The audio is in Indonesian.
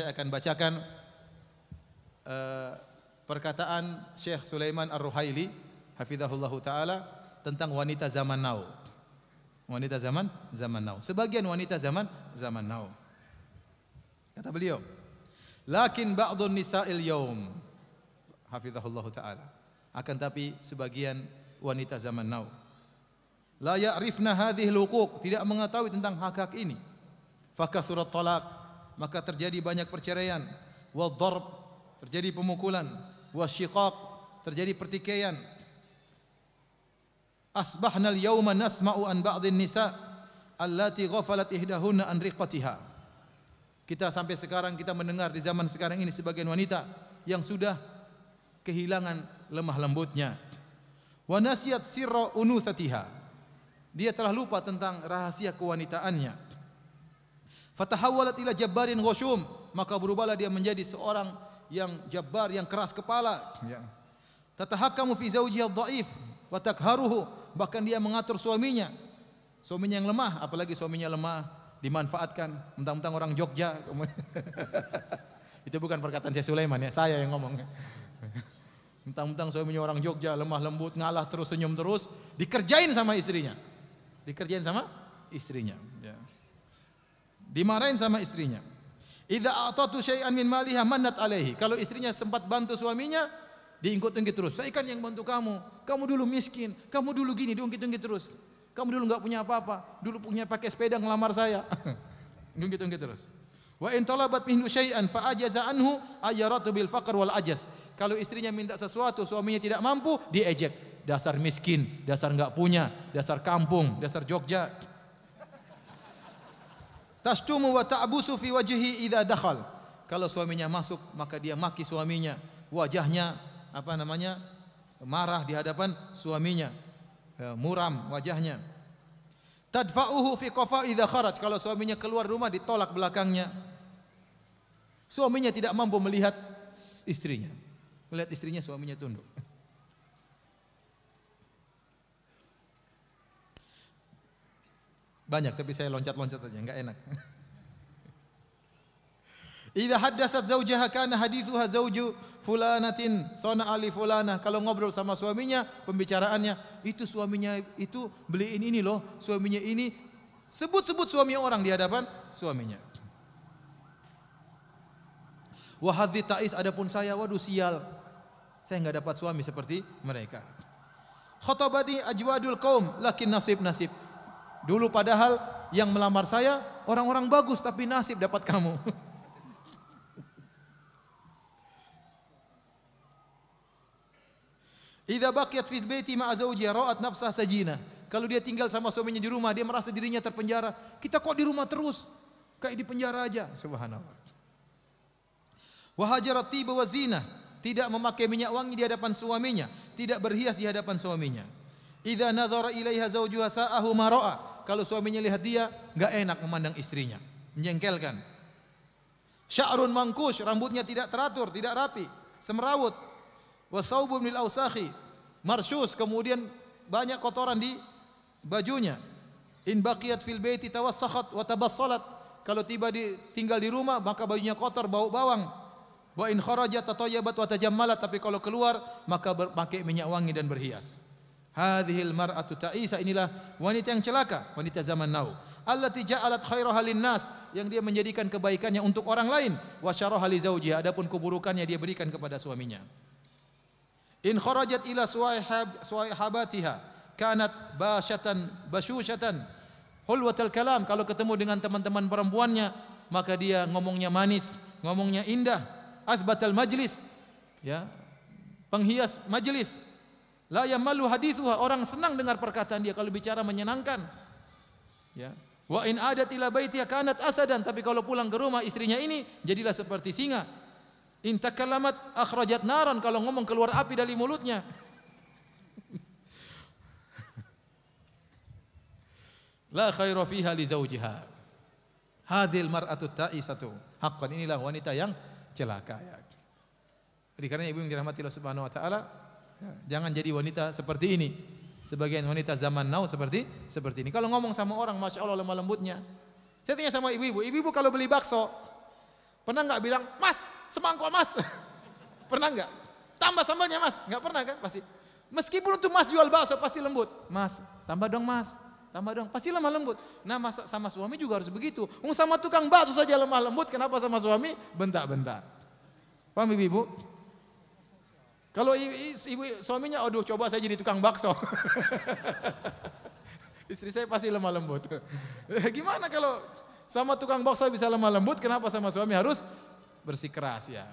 saya akan bacakan perkataan Syekh Sulaiman Ar-Ruhaili hafizahullahu taala tentang wanita zaman now. Wanita zaman now. Sebagian wanita zaman now. Kata beliau, "Lakin ba'dun nisa'il yaum." Hafizahullahu taala. Akan tapi sebagian wanita zaman now la ya'rifna hadhil huquq, tidak mengetahui tentang hak-hak ini. Fakasurat talaq, maka terjadi banyak perceraian, wa dharb, terjadi pemukulan, wa syiqaq, terjadi pertikaian. Asbahna al-yawma nasma'u an ba'dhin nisa allati ghafalat ihdahunna an riqatiha. Kita sampai sekarang kita mendengar di zaman sekarang ini sebagian wanita yang sudah kehilangan lemah lembutnya. Wa nasiyat sirra unuthatiha. Dia telah lupa tentang rahasia kewanitaannya. Fatahawwalat ila jabbarin ghusyum, maka berubahlah dia menjadi seorang yang jabbar, yang keras kepala, ya. Tatahakkamu fi zawjiha dhaif wa takharuhu, bahkan dia mengatur suaminya yang lemah, apalagi suaminya lemah dimanfaatkan, mentang-mentang orang Jogja. Itu bukan perkataan saya Sulaiman ya, saya yang ngomong. Mentang-mentang suaminya orang Jogja, lemah lembut, ngalah terus, senyum terus, dikerjain sama istrinya. Ya. Dimarahin sama istrinya. Idza a'tatu syai'an min maliha mannat alaihi. Kalau istrinya sempat bantu suaminya, diungkit-ungkit terus. Saya kan yang bantu kamu. Kamu dulu miskin, kamu dulu gini, diungkit-ungkit terus. Kamu dulu enggak punya apa-apa, dulu punya pakai sepeda ngelamar saya. Diungkit-ungkit terus. Wa in talabat minhu syai'an fa ajaza anhu ayyaratu bil faqr wal ajaz. Kalau istrinya minta sesuatu, suaminya tidak mampu, diejek. Dasar miskin, dasar enggak punya, dasar kampung, dasar Jogja. Tashtumu wa ta'busu fi wajhi idza dakhal. Kalau suaminya masuk, maka dia maki suaminya. Wajahnya marah di hadapan suaminya. Muram wajahnya. Tadfa'uhu fi qafa idza kharaj. Kalau suaminya keluar rumah, ditolak belakangnya. Suaminya tidak mampu melihat istrinya. Melihat istrinya, suaminya tunduk. Banyak, tapi saya loncat-loncat aja, enggak enak. Idza haddatsat zawjaha kana hadithuha zawju fulanatin sana ali fulanah. Kalau ngobrol sama suaminya, pembicaraannya itu suaminya itu beliin ini loh, suaminya ini, sebut-sebut suami orang di hadapan suaminya. Wa hadzi ta'is, adapun saya, waduh sial, saya enggak dapat suami seperti mereka. Khatabani ajwadul qaum lakin nasib. Dulu padahal yang melamar saya orang-orang bagus, tapi nasib dapat kamu. Idza baqiyat fi baiti ma'a zawjiha ra'at nafsaha sajina. Kalau dia tinggal sama suaminya di rumah, dia merasa dirinya terpenjara. Kita kok di rumah terus? Kayak di penjara aja. Subhanallah. Wa hajarat tiba wa zina. Tidak memakai minyak wangi di hadapan suaminya, tidak berhias di hadapan suaminya. Idza nadhara ilaiha zawjuha sa'ahu ma ra'a. Kalau suaminya lihat dia, enggak enak memandang istrinya, menjengkelkan. Sya'run mangkush, rambutnya tidak teratur, tidak rapi, semrawut. Wa thawbun lil awsakhi marshus, kemudian banyak kotoran di bajunya. In baqiyat fil baiti tawassakhat wa tabassalat. Kalau tinggal di rumah, maka bajunya kotor, bau bawang. Wa in kharajat tatayyabat wa tajammalat, tapi kalau keluar maka pakai minyak wangi dan berhias. Hadhil mar'atu ta'isa, inilah wanita yang celaka, wanita zaman now. Allati ja'alat khairaha linnas, yang dia menjadikan kebaikannya untuk orang lain, wa syarraha li zawjiha, adapun keburukannya dia berikan kepada suaminya. In kharajat ila suwaihabatiha kanat bashushatan hulwatal kalam. Kalau ketemu dengan teman-teman perempuannya, maka dia ngomongnya manis, ngomongnya indah. Athbatal majlis, ya, penghias majlis. La yamallu hadithuha, orang senang dengar perkataan dia kalau bicara menyenangkan. Ya. Wa in adat ila baitiha kanat asadan, tapi kalau pulang ke rumah istrinya ini jadilah seperti singa. In takallamat akhrajat naran, kalau ngomong keluar api dari mulutnya. La khaira fiha li zawjiha. Hadhil mar'atu ta'isatu. Haqqan, inilah wanita yang celaka, ya. Jadi karena ibu yang dirahmati Allah Subhanahu wa taala, jangan jadi wanita seperti ini. Sebagian wanita zaman now seperti ini. Kalau ngomong sama orang, masya Allah lemah lembutnya. Saya tanya sama ibu-ibu kalau beli bakso, Pernah nggak bilang, Mas, semangkok Mas? Pernah nggak? Tambah sambalnya Mas? Nggak pernah kan? Pasti. Meskipun untuk Mas jual bakso pasti lembut. Mas, tambah dong Mas. Tambah dong, pasti lemah lembut. Nah, sama suami juga harus begitu. Sama tukang bakso saja lemah lembut, kenapa sama suami bentak-bentak? Paham ibu? Kalau ibu suaminya, aduh coba saya jadi tukang bakso. Istri saya pasti lemah lembut. Gimana kalau sama tukang bakso bisa lemah lembut, kenapa sama suami harus bersikeras ya?